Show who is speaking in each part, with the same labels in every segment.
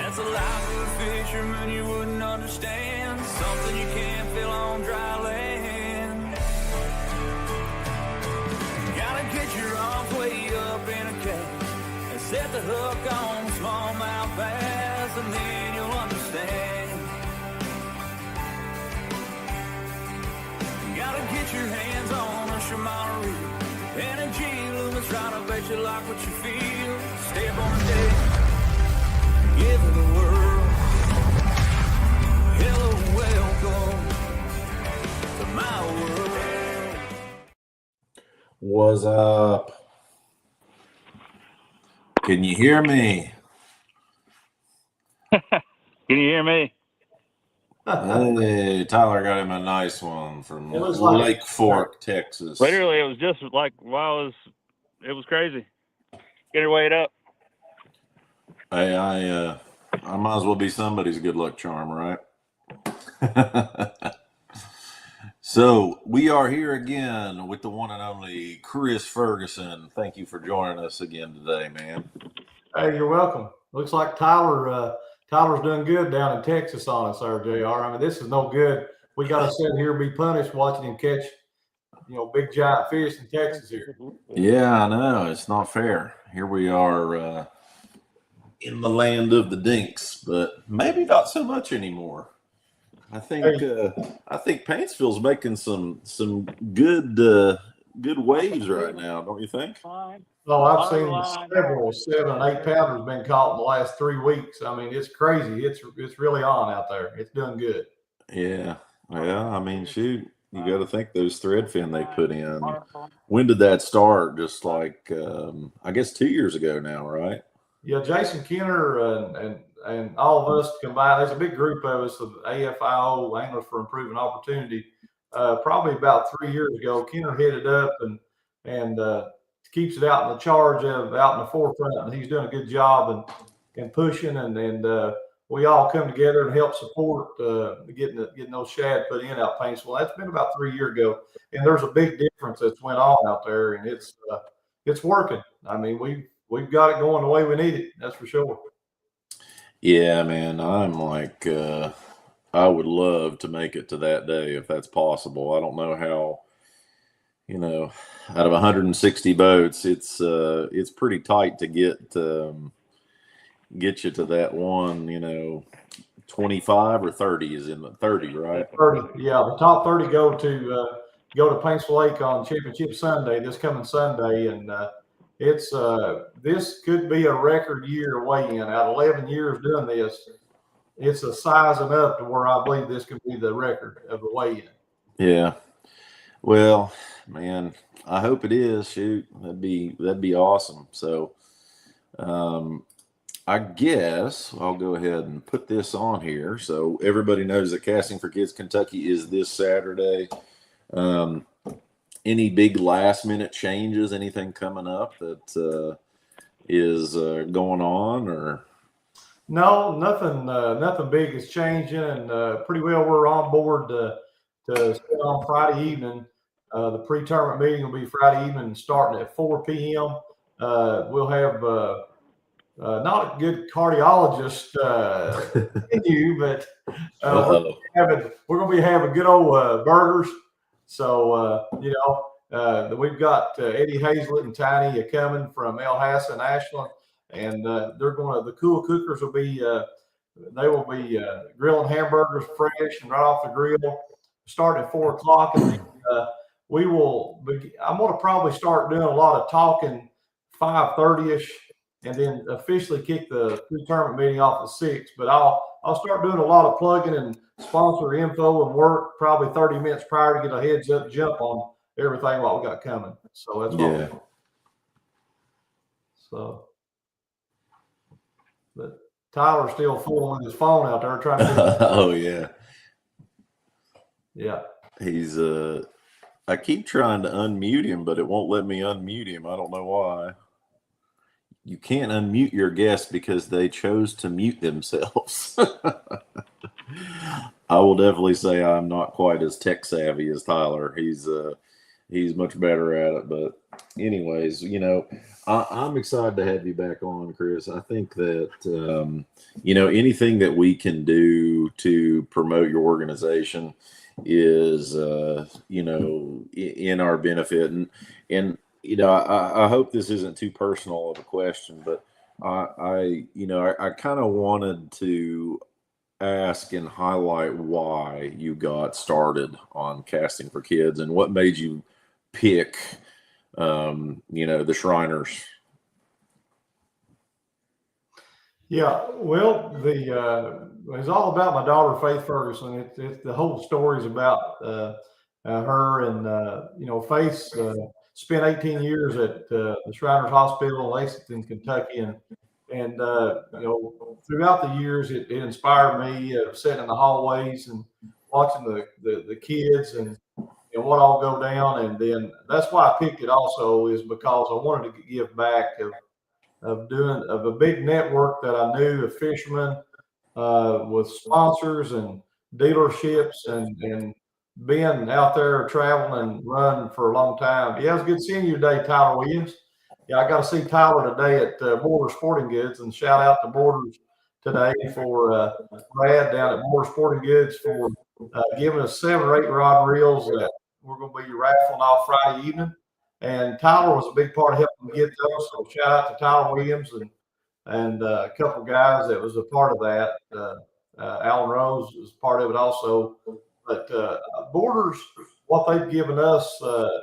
Speaker 1: That's a life of a fisherman you wouldn't understand. Something you can't feel on dry land. Gotta get your arms way up in a cage and set the hook on smallmouth bass, and then you'll understand. Gotta get your hands on a Shimano reel and a G-Loomis rod. I bet you like what you feel. Step on the deck, give it the world. Hello, welcome to my world.
Speaker 2: What's up? Can you hear me?
Speaker 3: Can you hear me?
Speaker 2: Hey, Tyler got him a nice one from Lake Fork, Texas.
Speaker 3: Literally, it was just like while it was crazy. Get her weighed up.
Speaker 2: Hey, I might as well be somebody's good luck charm, right? So we are here again with the one and only Chris Ferguson. Thank you for joining us again today, man.
Speaker 4: Hey, you're welcome. Looks like Tyler's doing good down in Texas on us, there, JR. I mean, this is no good. We got to sit here and be punished watching him catch, big giant fish in Texas here.
Speaker 2: Yeah, I know. It's not fair. Here we are in the land of the dinks, but maybe not so much anymore. I think Paintsville's making some good waves right now, don't you think?
Speaker 4: Oh, I've seen several 7 and 8 pounders been caught in the last 3 weeks. I mean, it's crazy. It's really on out there. It's doing good.
Speaker 2: Yeah. Well, I mean, shoot, you got to think those threadfin they put in. When did that start? Just like I guess 2 years ago now, right?
Speaker 4: Yeah, Jason Kenner and all of us combined. There's a big group of us of AFIO, Anglers for Improving Opportunity. Probably about 3 years ago, Kenner headed up and keeps it out in the charge of out in the forefront, and he's doing a good job and pushing and we all come together and help support getting those shad put in out Paintsville. That's been about 3 years ago, and there's a big difference that's went on out there, and it's working. I mean, we've got it going the way we need it. That's for sure.
Speaker 2: Yeah, man. I'm like, I would love to make it to that day if that's possible. I don't know how. Out of 160 boats, it's pretty tight to get you to that one. 25 or 30 is in the 30, right?
Speaker 4: 30, yeah. The top 30 go to Paintsville Lake on Championship Sunday, this coming Sunday, and this could be a record year weigh-in. Out of 11 years doing this, it's a sizing up to where I believe this could be the record of the weigh-in.
Speaker 2: Yeah. Well, man, I hope it is. Shoot, that'd be awesome. So, I guess I'll go ahead and put this on here so everybody knows that Casting for Kids Kentucky is this Saturday. Any big last minute changes? Anything coming up that is going on or?
Speaker 4: No, nothing big is changing, and pretty well we're on board to sit on Friday evening. The pre-tournament meeting will be Friday evening starting at 4 p.m. We'll have not a good cardiologist in you, but we're going to be having good old burgers. So, we've got Eddie Hazlett and Tiny coming from El Hassan, Ashland, and the cool cookers will be grilling hamburgers fresh and right off the grill, starting at 4 o'clock. And I'm going to probably start doing a lot of talking 5:30ish, and then officially kick the pre-tournament meeting off at 6. But I'll start doing a lot of plugging and sponsor info and work probably 30 minutes prior to get a heads up jump on everything what we got coming. So that's what we're doing. So, but Tyler's still fooling with his phone out there trying to.
Speaker 2: Oh yeah.
Speaker 4: Yeah.
Speaker 2: He's I keep trying to unmute him, but it won't let me unmute him. I don't know why. You can't unmute your guest because they chose to mute themselves. I will definitely say I'm not quite as tech savvy as Tyler. He's he's much better at it. But anyways, I'm excited to have you back on, Chris. I think that anything that we can do to promote your organization is in our benefit. And I hope this isn't too personal of a question, but I kind of wanted to ask and highlight why you got started on casting for kids and what made you pick the Shriners.
Speaker 4: Yeah, well, it's all about my daughter Faith Ferguson. It's the whole story's about her and Faith spent 18 years at the Shriners Hospital in Lexington, Kentucky, and throughout the years it inspired me sitting in the hallways and watching the kids and what all go down, and then that's why I picked it also is because I wanted to give back of a big network that I knew of fishermen with sponsors and dealerships and being out there traveling and running for a long time. Yeah, it was good seeing you today, Tyler Williams. Yeah, I got to see Tyler today at Border Sporting Goods, and shout out to Borders today for Brad down at Border Sporting Goods for giving us 7 or 8 rod and reels that we're going to be raffling off Friday evening. And Tyler was a big part of helping get those. So shout out to Tyler Williams and a couple guys that was a part of that. Alan Rose was part of it also. But Borders, what they've given us,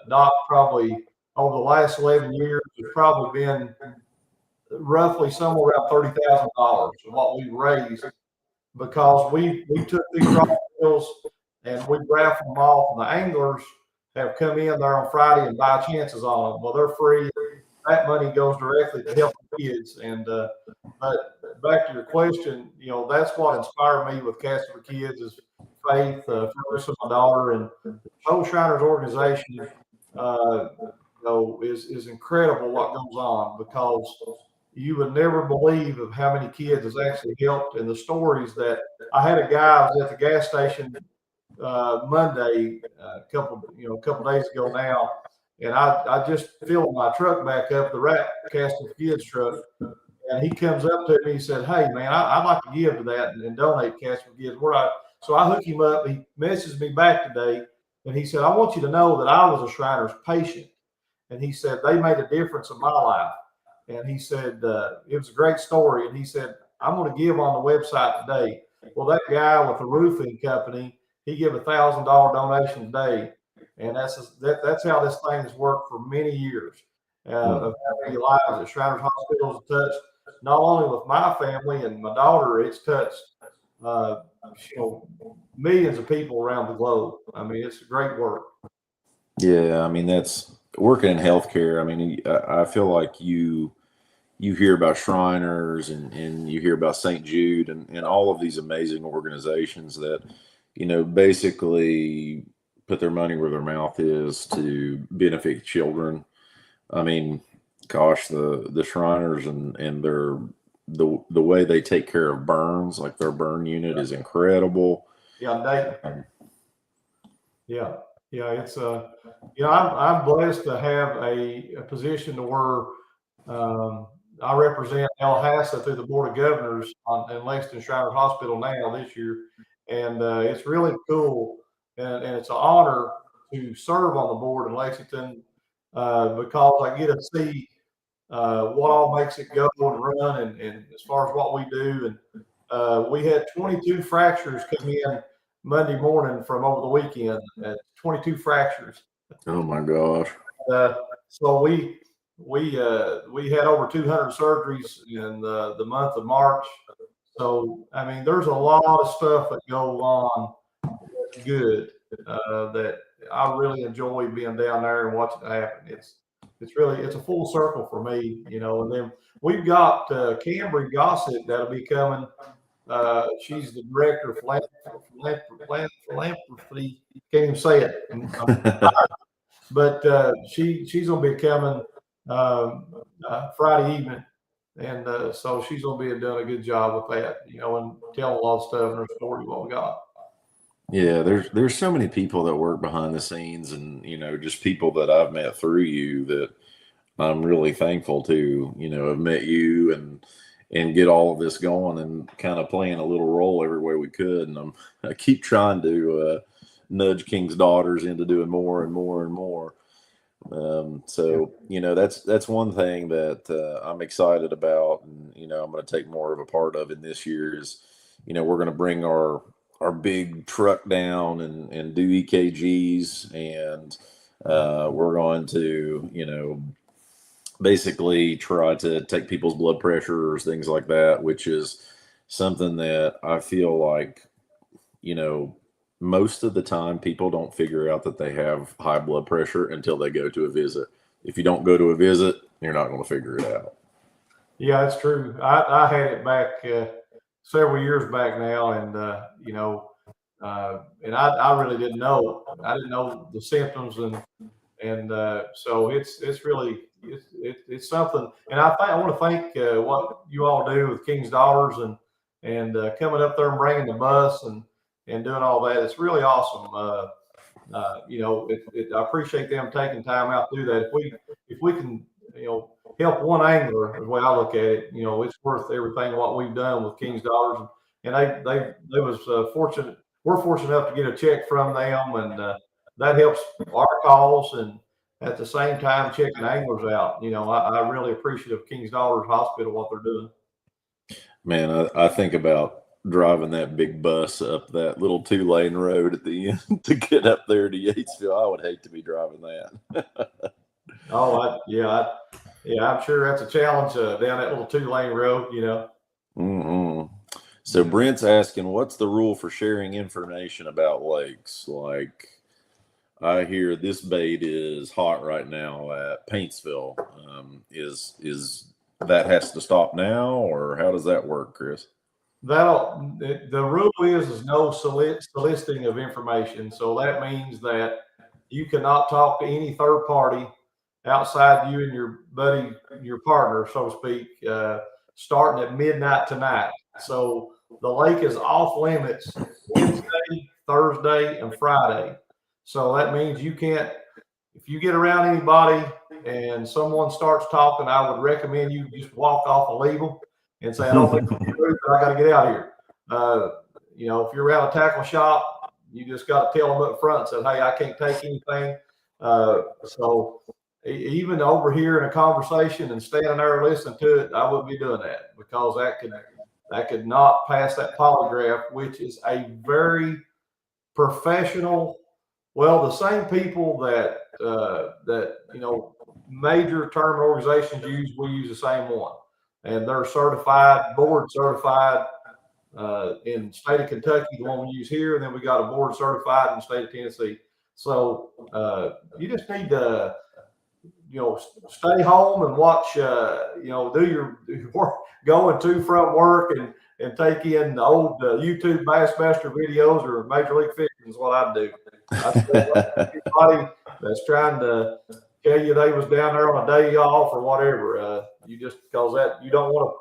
Speaker 4: Doc, probably over the last 11 years, has probably been roughly somewhere around $30,000 of what we raised because we took these raw deals and we raffled them off, and the anglers have come in there on Friday and buy chances on them. Well, they're free. That money goes directly to helping kids. And but back to your question, that's what inspired me with Casting for Kids is Faith, Ferguson, my daughter, and the whole Shriners organization. Is incredible what goes on because you would never believe of how many kids has actually helped, and the stories that I had a guy I was at the gas station Monday a couple days ago now, and I just filled my truck back up, the Rat Casting for Kids truck, and he comes up to me, he said, "Hey man, I'd like to give to that and donate Casting for Kids." So I hook him up. He messages me back today, and he said, "I want you to know that I was a Shriners patient." And he said, they made a difference in my life. And he said, it was a great story. And he said, I'm going to give on the website today. Well, that guy with the roofing company, he gave $1,000 donation today. And that's how this thing has worked for many years. Of how many lives at Shriners Hospital has touched, not only with my family and my daughter, it's touched millions of people around the globe. I mean, it's great work.
Speaker 2: Yeah, I mean, that's working in healthcare. I mean, I feel like you hear about Shriners and you hear about St. Jude and all of these amazing organizations that, basically put their money where their mouth is to benefit children. I mean, gosh, the Shriners and the way they take care of burns, like their burn unit is incredible.
Speaker 4: Yeah, Yeah, it's I'm blessed to have a position to where I represent Tallahassee through the Board of Governors in Lexington Shriners Hospital now this year, and it's really cool, and it's an honor to serve on the board in Lexington because I get to see what all makes it go and run, and as far as what we do, and we had 22 fractures come in Monday morning from over the weekend, 22 fractures.
Speaker 2: Oh my gosh!
Speaker 4: So we had over 200 surgeries in the month of March. So I mean, there's a lot of stuff that go on that's good that I really enjoy being down there and watching it happen. It's a full circle for me, And then we've got Cambry Gossett that'll be coming. She's the director of philanthropy. Can't even say it. But she's going to be coming Friday evening, and so she's going to be doing a good job with that, and telling a lot of stuff in her story what we got.
Speaker 2: Yeah, there's so many people that work behind the scenes, and just people that I've met through you that I'm really thankful to. Have met you and get all of this going and kind of playing a little role every way we could. And I keep trying to nudge King's Daughters into doing more and more and more. So that's one thing that I'm excited about, and I'm going to take more of a part of in this year is, we're going to bring our big truck down and do EKGs, and we're going to basically try to take people's blood pressures, things like that, which is something that I feel like you know, most of the time people don't figure out that they have high blood pressure until they go to a visit. If you don't go to a visit, you're not going to figure it out.
Speaker 4: Yeah, that's true. I had it back several years back now, and and I really didn't know. I didn't know the symptoms, and so it's really it's something. And I want to thank what you all do with King's Daughters and coming up there and bringing the bus and doing all that. It's really awesome. I appreciate them taking time out to do that. If we can, help one angler, the way I look at it, it's worth everything what we've done with King's Daughters. And they was fortunate. We're fortunate enough to get a check from them, and that helps our cause and at the same time checking anglers out. I really appreciate of King's Daughters Hospital what they're doing.
Speaker 2: Man, I think about driving that big bus up that little 2-lane road at the end to get up there to Yatesville. I would hate to be driving that.
Speaker 4: I'm sure that's a challenge down that little 2-lane road.
Speaker 2: Mm-hmm. So Brent's asking, what's the rule for sharing information about lakes? Like, I hear this bait is hot right now at Paintsville. Is that has to stop now, or how does that work, Chris?
Speaker 4: The rule is no soliciting of information. So that means that you cannot talk to any third party outside you and your buddy, your partner, so to speak, starting at midnight tonight. So the lake is off limits Wednesday, Thursday, and Friday. So that means you can't, if you get around anybody and someone starts talking, I would recommend you just walk off and leave them and say, I don't think it's true, but I got to get out of here. If you're around a tackle shop, you just got to tell them up front and say, hey, I can't take anything. So even over here in a conversation and standing there listening to it, I wouldn't be doing that because that could not pass that polygraph, which is a very professional. Well, the same people that major tournament organizations use, we use the same one, and they're certified, board certified in the state of Kentucky, the one we use here, and then we got a board certified in the state of Tennessee. So you just need to stay home and watch, do your work, going to from work and take in the old YouTube Bassmaster videos or Major League Fishing is what I do. Anybody that's trying to tell you they was down there on a day off or whatever, you just because that you don't want to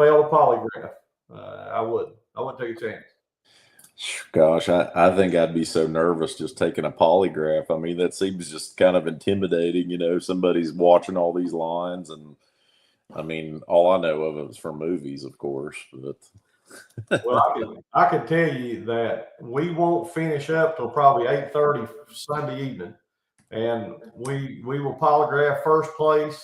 Speaker 4: fail the polygraph. I wouldn't take a chance.
Speaker 2: Gosh, I think I'd be so nervous just taking a polygraph. I mean, that seems just kind of intimidating. Somebody's watching all these lines, and I mean, all I know of it is from movies, of course. But
Speaker 4: well, I can tell you that we won't finish up till probably 8:30 Sunday evening, and we will polygraph first place.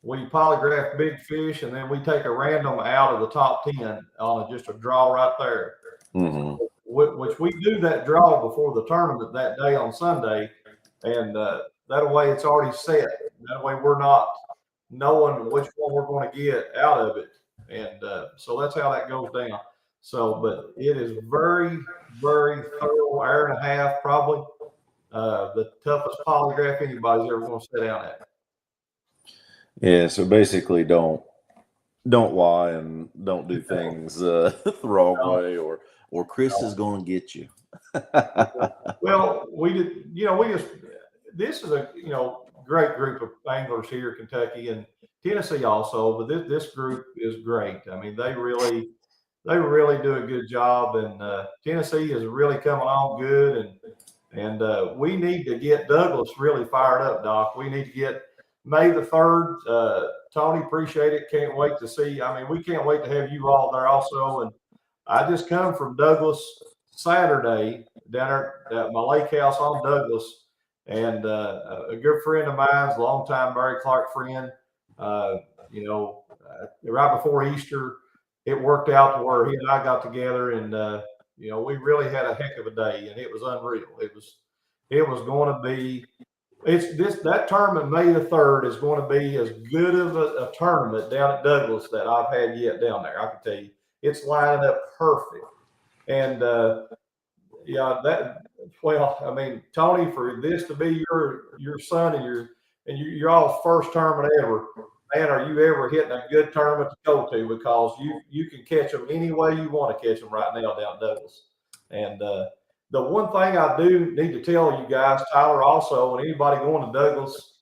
Speaker 4: We polygraph big fish, and then we take a random out of the top 10 on just a draw right there.
Speaker 2: mm-hmm.
Speaker 4: Which we do that draw before the tournament that day on Sunday, and that way it's already set. That way we're not knowing which one we're going to get out of it, and so that's how that goes down. So, but it is very, very thorough, hour and a half probably, the toughest polygraph anybody's ever going to sit down at.
Speaker 2: Yeah, so basically don't lie and don't do things the wrong way, or Chris is going to get you.
Speaker 4: Well, this is a great group of anglers here in Kentucky and Tennessee also, but this group is great. I mean, they really they really do a good job. And Tennessee is really coming on good. And we need to get Douglas really fired up, Doc. We need to get May the 3rd. Tony, appreciate it. Can't wait to see. I mean, we can't wait to have you all there also. And I just come from Douglas Saturday down there at my lake house on Douglas. And a good friend of mine's, a longtime Barry Clark friend, right before Easter, it worked out to where he and I got together, and we really had a heck of a day, and it was unreal. It was going to be. That tournament, May the 3rd, is going to be as good of a tournament down at Douglas that I've had yet down there. I can tell you, it's lining up perfect. And I mean, Tony, for this to be your son and your all's first tournament ever, man, are you ever hitting a good tournament to go to? Because you can catch them any way you want to catch them right now down at Douglas. And the one thing I do need to tell you guys, Tyler, also, and anybody going to Douglas,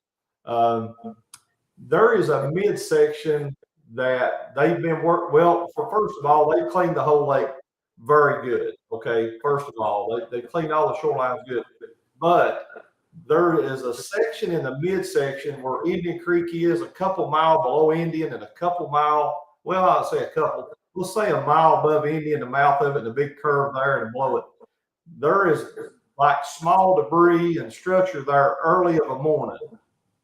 Speaker 4: there is a midsection that they've been first of all, they cleaned the whole lake very good. Okay, first of all, they cleaned all the shorelines good, but there is a section in the midsection where Indian Creek is, a couple mile below Indian and a couple mile, I'd say a couple, let's say a mile above Indian, the mouth of it, and a big curve there and below it. There is like small debris and structure there early of the morning.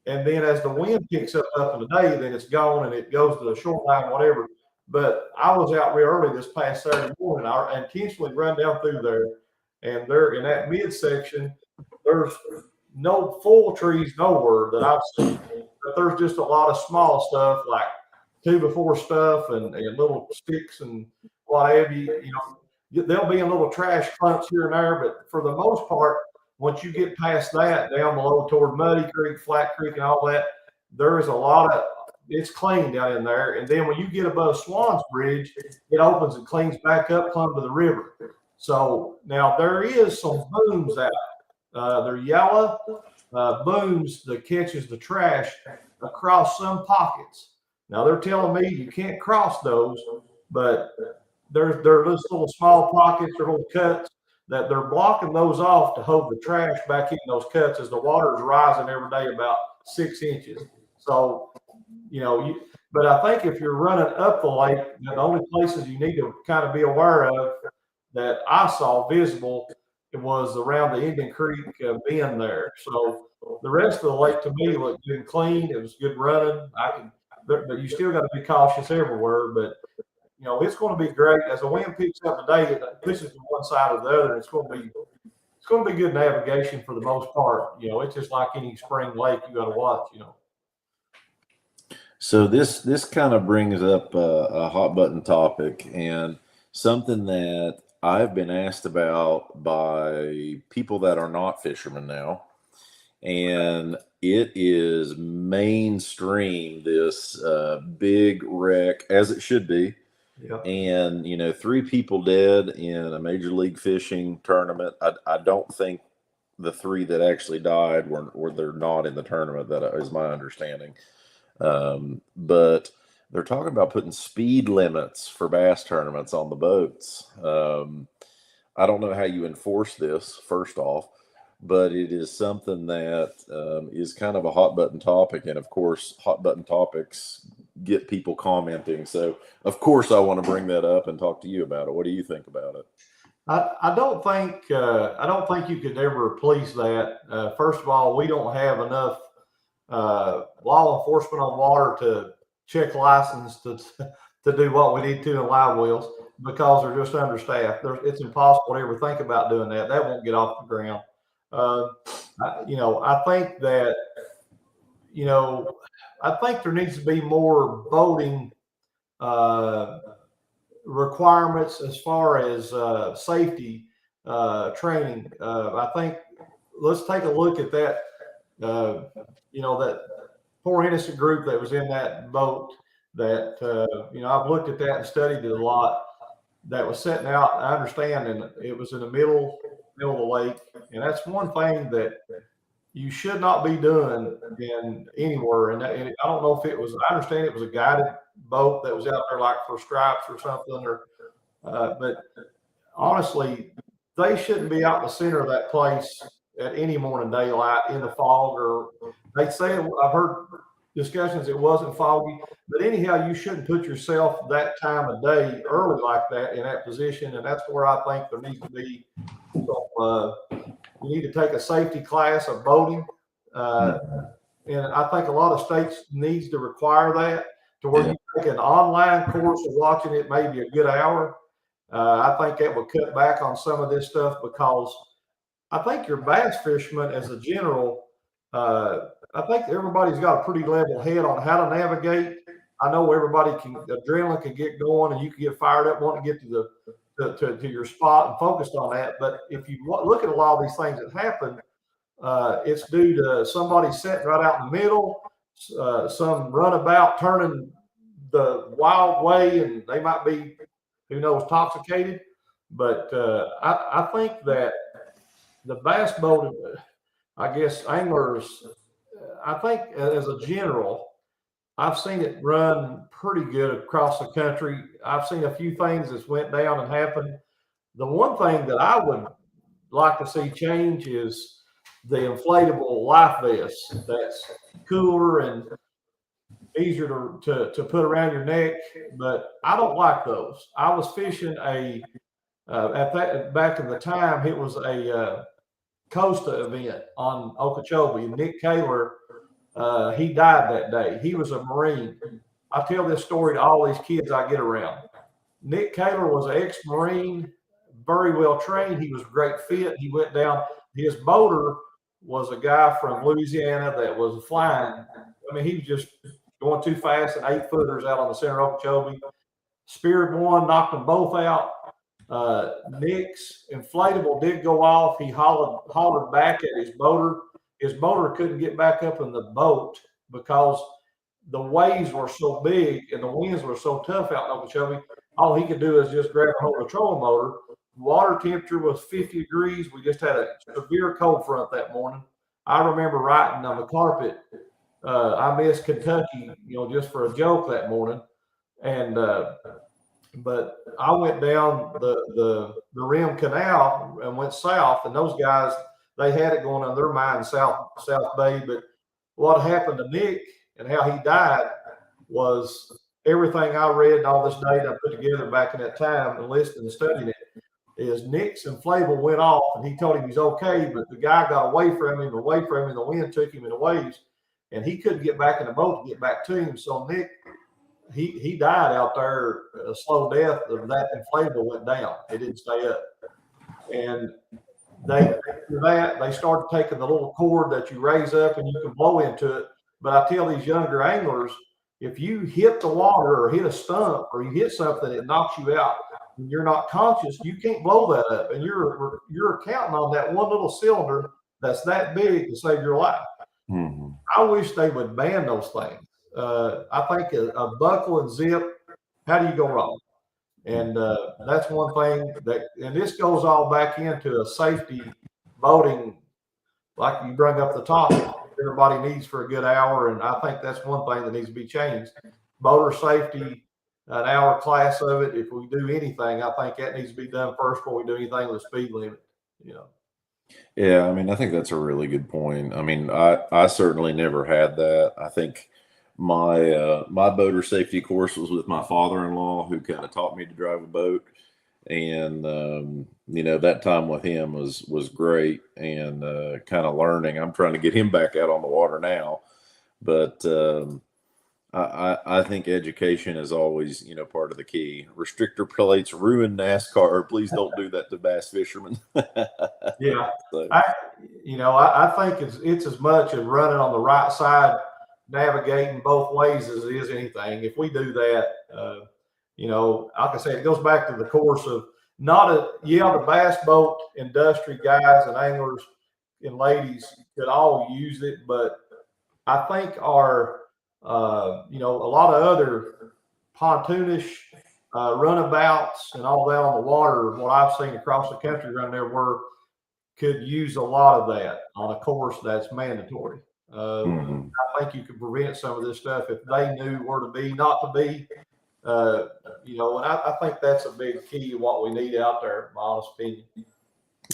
Speaker 4: And then as the wind picks up in the day, then it's gone and it goes to the shoreline, whatever. But I was out real early this past Saturday morning. I intentionally run down through there, and there in that midsection, there's no full trees nowhere that I've seen. But there's just a lot of small stuff like 2x4 stuff and little sticks and what have you. There'll be a little trash clumps here and there, but for the most part, once you get past that, down below toward Muddy Creek, Flat Creek, and all that, there is a lot of it's clean down in there. And then when you get above Swan's Bridge, it opens and cleans back up, come to the river. So now there is some booms out. They're yellow booms that catches the trash across some pockets. Now they're telling me you can't cross those, but they're those little small pockets or little cuts that they're blocking those off to hold the trash back in those cuts as the water is rising every day about 6 inches. So, but I think if you're running up the lake, the only places you need to kind of be aware of that I saw visible, it was around the Indian Creek bend there. So the rest of the lake to me looked good and clean. It was good running. But you still got to be cautious everywhere. But it's going to be great as the wind picks up today. It pushes to one side or the other. It's going to be good navigation for the most part. It's just like any spring lake you got to watch.
Speaker 2: So this kind of brings up a hot button topic and something that I've been asked about by people that are not fishermen now, and it is mainstream. This big wreck, as it should be.
Speaker 4: Yeah.
Speaker 2: And 3 people dead in a major league fishing tournament. I don't think the 3 that actually died were they're not in the tournament. That is my understanding. But they're talking about putting speed limits for bass tournaments on the boats. I don't know how you enforce this, first off, but it is something that is kind of a hot button topic. And of course, hot button topics get people commenting. So of course I want to bring that up and talk to you about it. What do you think about it?
Speaker 4: I don't think you could ever police that. First of all, we don't have enough law enforcement on water to check license to do what we need to in live wells because they're just understaffed. It's impossible to ever think about doing that. That won't get off the ground. I think that I think there needs to be more boating requirements as far as safety training. I think let's take a look at that. That poor innocent group that was in that boat. That I've looked at that and studied it a lot. That was setting out. I understand, and it was in the middle of the lake, and that's one thing that you should not be doing in anywhere. And I don't know if it was. I understand it was a guided boat that was out there, like for stripes or something, But honestly, they shouldn't be out in the center of that place at any morning daylight in the fog. Or they say, I've heard discussions it wasn't foggy, but anyhow, you shouldn't put yourself that time of day early like that in that position. And that's where I think there needs to be. You need to take a safety class of boating. And I think a lot of states needs to require that to where you take an online course of watching it maybe a good hour. I think that would cut back on some of this stuff because I think your bass fishermen as a general, I think everybody's got a pretty level head on how to navigate. I know everybody adrenaline can get going and you can get fired up wanting to get to your spot and focused on that. But if you look at a lot of these things that happen, it's due to somebody sitting right out in the middle, some runabout turning the wild way, and they might be, who knows, intoxicated. But I think that the bass boat, I guess anglers, I think as a general, I've seen it run pretty good across the country. I've seen a few things that's went down and happened. The one thing that I would like to see change is the inflatable life vest. That's cooler and easier to put around your neck, but I don't like those. I was fishing back in the time, it was a Costa event on Okeechobee. Nick Kaler, he died that day. He was a Marine. I tell this story to all these kids I get around. Nick Kaler was an ex-Marine, very well trained. He was a great fit. He went down. His boater was a guy from Louisiana that was flying. I mean, he was just going too fast and 8-footers out on the center of Okeechobee. Speared one, knocked them both out. Nick's inflatable did go off. He hollered back at his boater. His boater couldn't get back up in the boat because the waves were so big and the winds were so tough out in Okeechobee. All he could do is just grab a hold of the trolling motor. Water temperature was 50 degrees. We just had a severe cold front that morning. I remember writing on the carpet, I miss Kentucky, just for a joke that morning. And but I went down the Rim Canal and went south, and those guys, they had it going on their mind South Bay. But what happened to Nick and how he died was everything I read and all this data I put together back in that time and listening and studying it. Is Nick's inflatable went off and he told him he's okay, but the guy got away from him, and the wind took him in the waves, and he couldn't get back in the boat to get back to him. So Nick, he died out there a slow death. Of that inflatable went down. It didn't stay up. And they started taking the little cord that you raise up and you can blow into it. But I tell these younger anglers, if you hit the water or hit a stump or you hit something that knocks you out, and you're not conscious, you can't blow that up, and you're counting on that one little cylinder that's that big to save your life. Mm-hmm. I wish they would ban those things. I think a buckle and zip, how do you go wrong? And that's one thing and this goes all back into a safety boating, like you bring up the topic, everybody needs for a good hour. And I think that's one thing that needs to be changed. Boater safety, an hour class of it. If we do anything, I think that needs to be done first before we do anything with the speed limit.
Speaker 2: Yeah, I mean, I think that's a really good point. I mean, I certainly never had that. I think my boater safety course was with my father-in-law, who kind of taught me to drive a boat, and that time with him was great, and kind of learning. I'm trying to get him back out on the water now, but I think education is always, part of the key. Restrictor plates ruin NASCAR. Please don't do that to bass fishermen.
Speaker 4: Yeah. So. I think it's as much as running on the right side, navigating both ways as it is anything. If we do that, like I said, it goes back to the course of the bass boat industry guys and anglers and ladies could all use it, but I think our a lot of other pontoonish runabouts and all that on the water, what I've seen across the country around there, could use a lot of that on a course that's mandatory. I think you could prevent some of this stuff if they knew where to be, not to be. And I think that's a big key to what we need out there, in my honest opinion.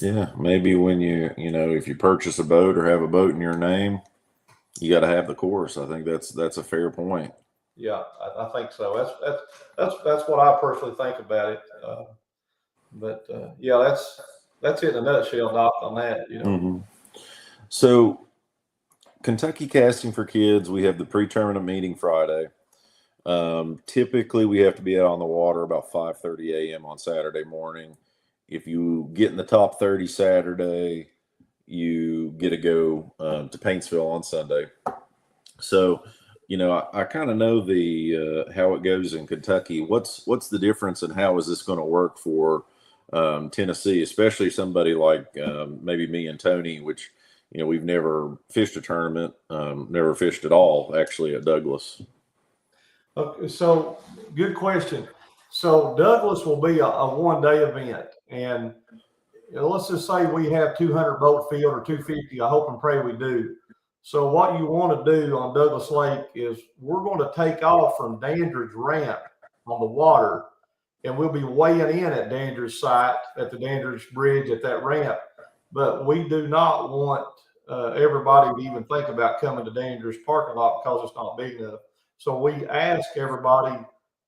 Speaker 2: Yeah, maybe when if you purchase a boat or have a boat in your name, you got to have the course. I think that's a fair point.
Speaker 4: Yeah, I think so. That's what I personally think about it. Yeah, that's it in a nutshell, Doc, on that.
Speaker 2: Mm-hmm. So, Kentucky Casting for Kids, we have the pre-tournament meeting Friday. Typically, we have to be out on the water about 5:30 a.m. on Saturday morning. If you get in the top 30 Saturday, you get to go to Paintsville on Sunday. So, I kind of know the how it goes in Kentucky. What's the difference, and how is this going to work for Tennessee, especially somebody like maybe me and Tony, which we've never fished a tournament, never fished at all actually at Douglas.
Speaker 4: Okay, so good question. So Douglas will be a one-day event, and let's just say we have 200 boat field or 250. I hope and pray we do. So what you want to do on Douglas Lake is we're going to take off from Dandridge Ramp on the water, and we'll be weighing in at Dandridge site at the Dandridge Bridge at that ramp. But we do not want everybody to even think about coming to Dandridge parking lot because it's not big enough. So we ask everybody,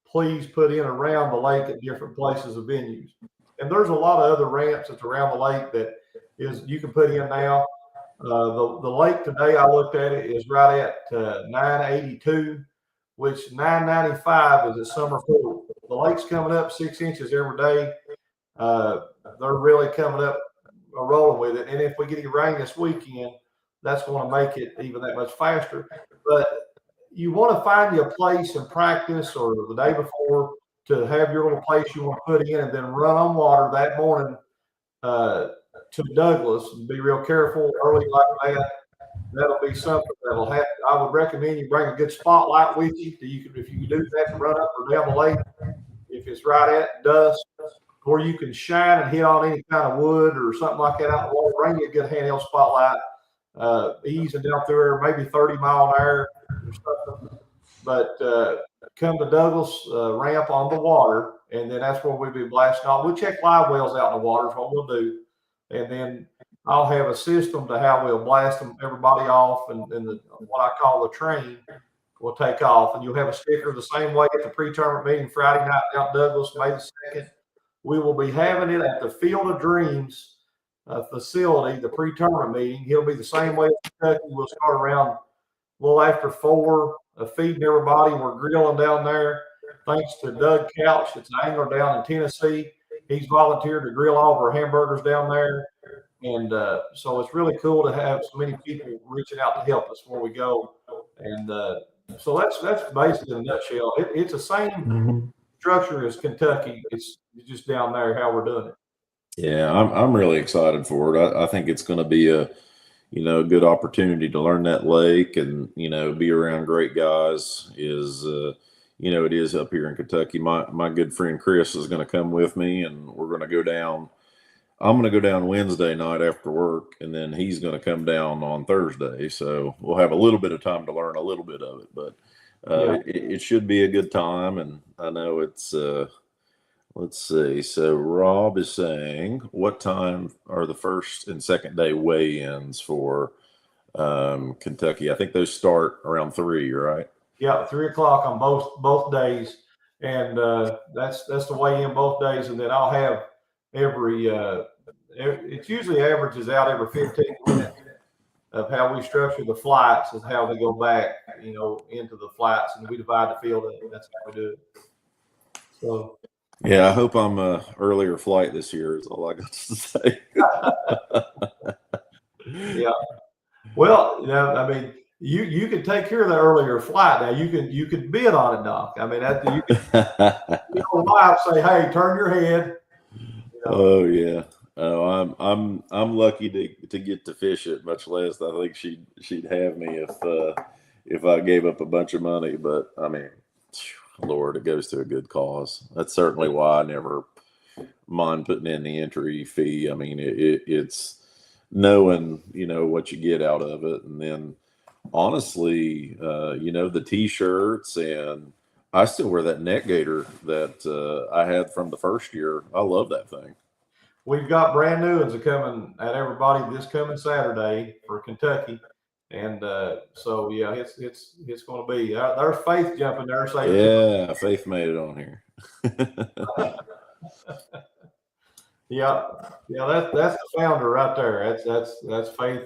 Speaker 4: please put in around the lake at different places of venues. And there's a lot of other ramps that's around the lake that you can put in now. The lake today, I looked at it, is right at 982, which 995 is at summer pool. The lake's coming up 6 inches every day. They're really coming up rolling with it. And if we get any rain this weekend, that's going to make it even that much faster. But you want to find you a place and practice or the day before to have your little place you want to put in, and then run on water that morning to Douglas. And be real careful early like that. That'll be something that'll happen. I would recommend you bring a good spotlight with you. If you do that to run up or down the lake, if it's right at dusk, or you can shine and hit on any kind of wood or something like that out in the water. Bring you a good handheld spotlight, easing down through there, maybe 30 mile an hour or something. But come to Douglas ramp on the water, and then that's where we'll be blasting off. We'll check live wells out in the water is what we'll do. And then I'll have a system to how we'll blast everybody off, and what I call the train will take off. And you'll have a sticker the same way at the pre-tournament meeting Friday night out in Douglas, May the 2nd. We will be having it at the Field of Dreams facility, the pre-tournament meeting. It'll be the same way as Kentucky. We'll start around a little after 4, feeding everybody. We're grilling down there. Thanks to Doug Couch, it's an angler down in Tennessee. He's volunteered to grill all of our hamburgers down there. And so it's really cool to have so many people reaching out to help us where we go. And so that's basically in a nutshell. It's the same structure as Kentucky. It's just down there how we're doing it.
Speaker 2: Yeah, I'm really excited for it. I think it's going to be a good opportunity to learn that lake and be around great guys. It is up here in Kentucky. My good friend Chris is going to come with me, and we're going to go down. I'm going to go down Wednesday night after work, and then he's going to come down on Thursday. So we'll have a little bit of time to learn a little bit of it, but it should be a good time. And I know it's, let's see. So Rob is saying, what time are the first and second day weigh-ins for Kentucky? I think those start around 3, right?
Speaker 4: Yeah, 3 o'clock on both days. And that's the weigh-in both days. And then I'll have it usually averages out every 15 minutes of how we structure the flights is how they go back, into the flights, and we divide the field up. That's how we do it. So
Speaker 2: yeah, I hope I'm a earlier flight this year is all I got to say.
Speaker 4: Yeah. Well, I mean, you could take care of the earlier flight. Now you could bid on it, Doc. I mean, you could wife say, "Hey, turn your head."
Speaker 2: Oh yeah. Oh, I'm lucky to get to fish it. Much less, I think she'd have me if I gave up a bunch of money. But I mean, Lord, it goes to a good cause. That's certainly why I never mind putting in the entry fee. I mean, it's knowing what you get out of it, and then honestly, the T-shirts and I still wear that neck gaiter that I had from the first year. I love that thing.
Speaker 4: We've got brand new ones coming at everybody this coming Saturday for Kentucky. And so yeah, it's going to be. There's Faith jumping there saying,
Speaker 2: Yeah, Faith made it on here.
Speaker 4: yeah, that's the founder right there. That's Faith.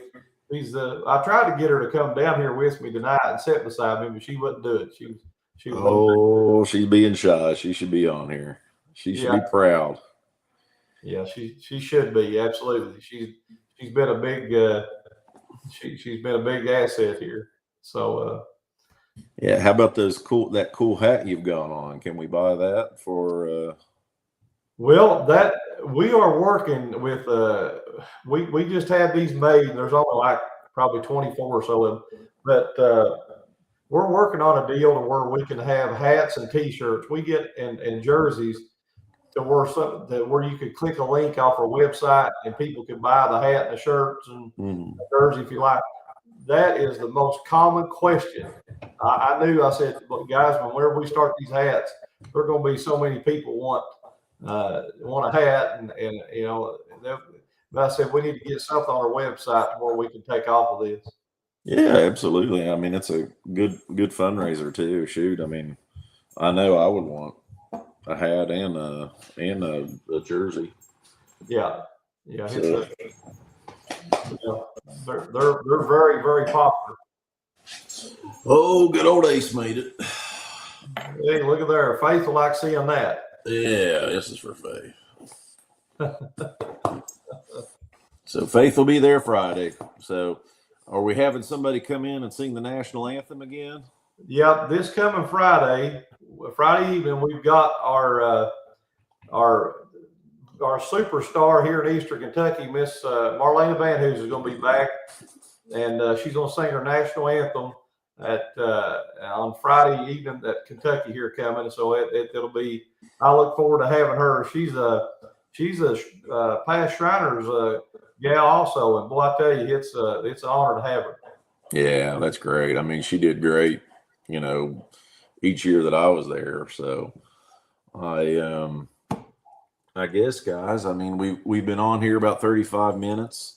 Speaker 4: I tried to get her to come down here with me tonight and sit beside me, but she wouldn't do it. She was
Speaker 2: She's being shy. She should be on here. She should be proud.
Speaker 4: Yeah, she should be, absolutely. She's been a big she's been a big asset here. So
Speaker 2: yeah, how about that cool hat you've got on? Can we buy that for
Speaker 4: well, that we are working with we just had these made. There's only like probably 24 or so of them, but we're working on a deal to where we can have hats and t-shirts. We get and jerseys to where you could click a link off our website and people can buy the hat and the shirts and the jersey if you like. That is the most common question. I knew. I said, look, guys, whenever we start these hats, there are going to be so many people want a hat, and you know. But I said we need to get something on our website where we can take off of this.
Speaker 2: Yeah, absolutely. I mean, it's a good fundraiser too. Shoot, I mean, I know I would want a hat and a jersey.
Speaker 4: Yeah. So, they're very, very popular.
Speaker 2: Oh, good old Ace made it.
Speaker 4: Hey, look at there. Faith will like seeing that.
Speaker 2: Yeah, this is for Faith. So Faith will be there Friday. So are we having somebody come in and sing the national anthem again?
Speaker 4: Yeah, this coming Friday evening, we've got our superstar here in Eastern Kentucky, Miss Marlena Van Hoos, is going to be back, and she's going to sing her national anthem on Friday evening at Kentucky here coming. So it'll be. I look forward to having her. She's a past Shriners gal also, and boy, I tell you, it's an honor to have her.
Speaker 2: Yeah, that's great. I mean, she did great, you know, each year that I was there. So I guess, guys, I mean, we've been on here about 35 minutes.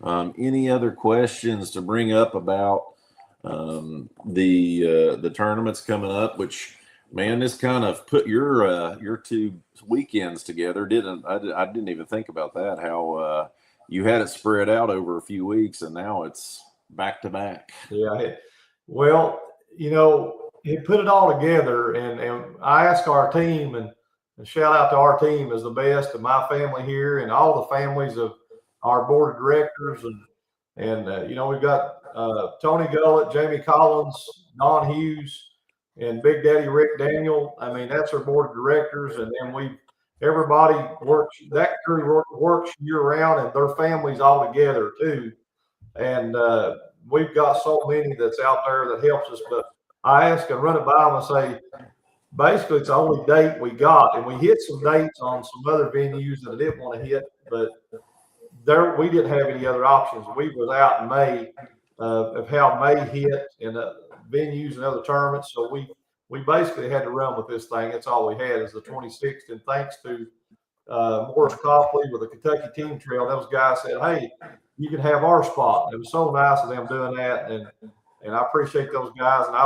Speaker 2: Any other questions to bring up about the tournaments coming up? Which, man, this kind of put your two weekends together. I didn't even think about that. How you had it spread out over a few weeks, and now it's back to back.
Speaker 4: Yeah. Well, you know, he put it all together, and I asked our team, and shout out to our team as the best of my family here and all the families of our board of directors, and you know, we've got Tony Gullett, Jamie Collins, Don Hughes, and Big Daddy Rick Daniel. I mean, that's our board of directors, and then everybody works. That crew works year round, and their families all together too. And we've got so many that's out there that helps us. But I ask and run it by them and say, basically, it's the only date we got, and we hit some dates on some other venues that I didn't want to hit, but we didn't have any other options. We was out in May of how May hit and venues and other tournaments, so we basically had to run with this thing. That's all we had is the 26th, and thanks to Morris Copley with the Kentucky Team Trail, those guys said, "Hey, you can have our spot." It was so nice of them doing that, and I appreciate those guys. And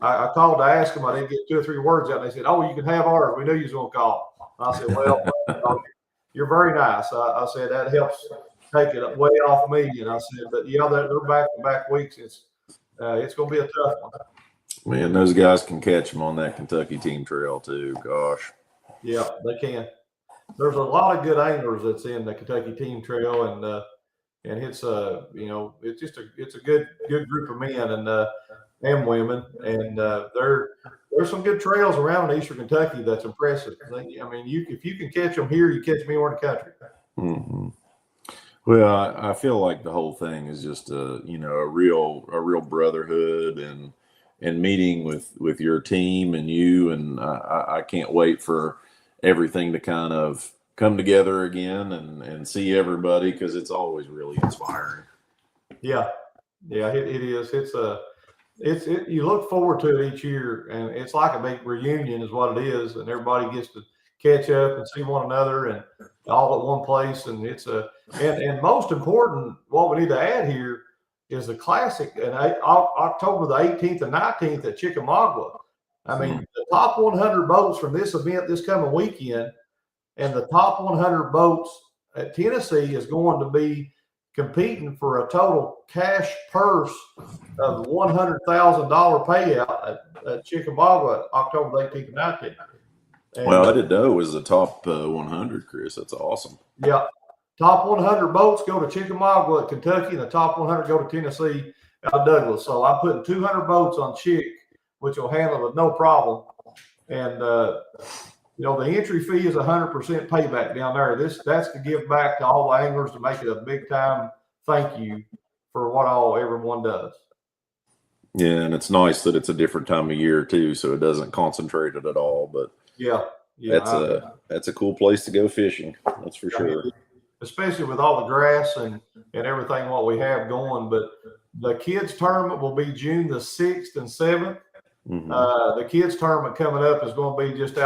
Speaker 4: I called to ask them. I didn't get 2 or 3 words out. And they said, "Oh, you can have ours. We knew you was going to call." I said, "Well, you're very nice." I said, "That helps take it way off me." And I said, "But yeah, they're back-to-back weeks. It's going to be a tough one."
Speaker 2: Man, those guys can catch them on that Kentucky Team Trail too. Gosh.
Speaker 4: Yeah, they can. There's a lot of good anglers that's in the Kentucky Team Trail, and it's you know, it's a good group of men and women, and there's some good trails around in Eastern Kentucky that's impressive. I mean, if you can catch them here, you catch me anywhere in the country.
Speaker 2: Mm-hmm. Well, I feel like the whole thing is just a real brotherhood and meeting with your team and you, and I can't wait for everything to kind of come together again and see everybody, because it's always really inspiring.
Speaker 4: Yeah, it is. you look forward to it each year, and it's like a big reunion is what it is, and everybody gets to catch up and see one another and all at one place. And and most important, what we need to add here is the classic and October the 18th and 19th at Chickamauga. I mean, the top 100 boats from this event this coming weekend and the top 100 boats at Tennessee is going to be competing for a total cash purse of $100,000 payout at Chickamauga October the 18th and 19th. And,
Speaker 2: well, I didn't know it was the top 100, Chris. That's awesome.
Speaker 4: Yeah. Top 100 boats go to Chickamauga at Kentucky, and the top 100 go to Tennessee out of Douglas. So I'm putting 200 boats on Chick, which will handle it with no problem. And, the entry fee is 100% payback down there. That's to give back to all the anglers to make it a big time thank you for what everyone does.
Speaker 2: Yeah, and it's nice that it's a different time of year too, so it doesn't concentrate it at all. But that's a cool place to go fishing. That's for sure.
Speaker 4: Especially with all the grass and everything what we have going. But the kids tournament will be June the 6th and 7th.
Speaker 2: Mm-hmm.
Speaker 4: The kids tournament coming up is going to be just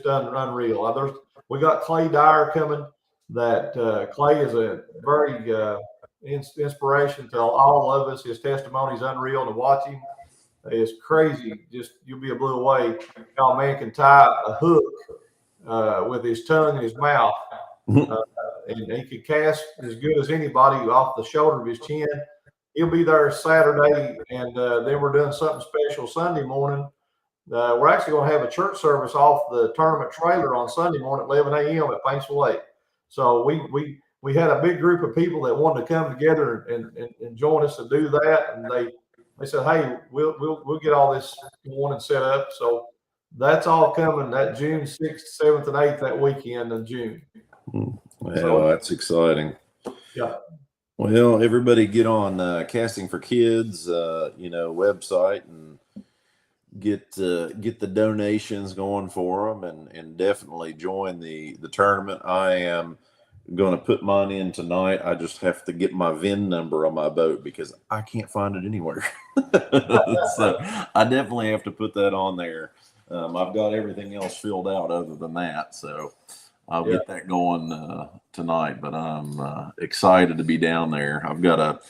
Speaker 4: unreal. We got Clay Dyer coming. That Clay is a very inspiration to all of us. His testimony is unreal to watch him. It's crazy. Just you'll be blown away how a man can tie a hook with his tongue and his mouth. And he can cast as good as anybody off the shoulder of his chin. He'll be there Saturday, and then we're doing something special Sunday morning. We're actually going to have a church service off the tournament trailer on Sunday morning at 11 a.m. at Paintsville Lake. So we had a big group of people that wanted to come together and join us to do that, and they said, "Hey, we'll get all this going and set up." So that's all coming that June 6th, 7th, and 8th that weekend in June.
Speaker 2: Well, that's exciting.
Speaker 4: Yeah.
Speaker 2: Well, everybody get on Casting for Kids, website and get the donations going for them, and definitely join the tournament. I am going to put mine in tonight. I just have to get my VIN number on my boat because I can't find it anywhere. So I definitely have to put that on there. I've got everything else filled out other than that, so I'll get that going tonight. But I'm excited to be down there. I've got to,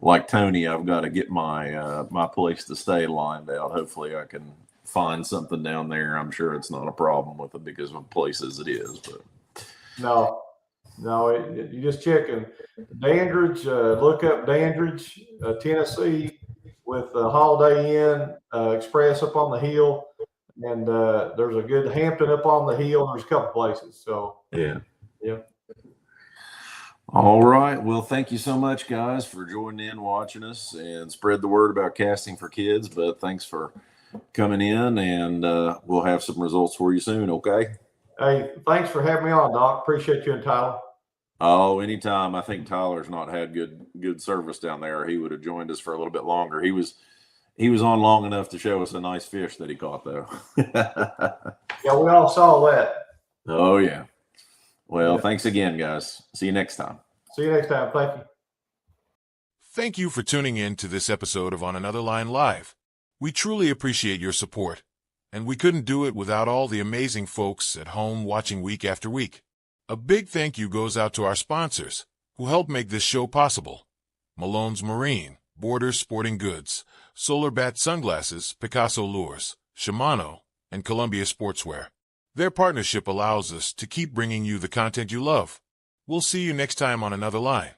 Speaker 2: like Tony, I've got to get my place to stay lined out. Hopefully I can find something down there. I'm sure it's not a problem with the biggest of places it is. But
Speaker 4: no, you just checking Dandridge. Look up Dandridge, Tennessee, with Holiday Inn Express up on the hill. And there's a good Hampton up on the hill. There's a couple places. So
Speaker 2: yeah.
Speaker 5: All right. Well, thank you so much, guys, for joining in, watching us, and spread the word about Casting for Kids. But thanks for coming in, and we'll have some results for you soon. Okay.
Speaker 4: Hey, thanks for having me on, Doc. Appreciate you and Tyler.
Speaker 5: Oh, anytime. I think Tyler's not had good service down there. He would have joined us for a little bit longer. He was on long enough to show us a nice fish that he caught, though.
Speaker 4: Yeah, we all saw that.
Speaker 5: Oh, yeah. Well, thanks again, guys. See you next time.
Speaker 4: See you next time. Thank you.
Speaker 6: Thank you for tuning in to this episode of On Another Line Live. We truly appreciate your support, and we couldn't do it without all the amazing folks at home watching week after week. A big thank you goes out to our sponsors, who help make this show possible. Malone's Marine, Borders Sporting Goods, Solar Bat Sunglasses, Picasso Lures, Shimano, and Columbia Sportswear. Their partnership allows us to keep bringing you the content you love. We'll see you next time on Another Line.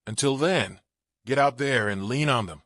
Speaker 6: Until then, get out there and lean on them.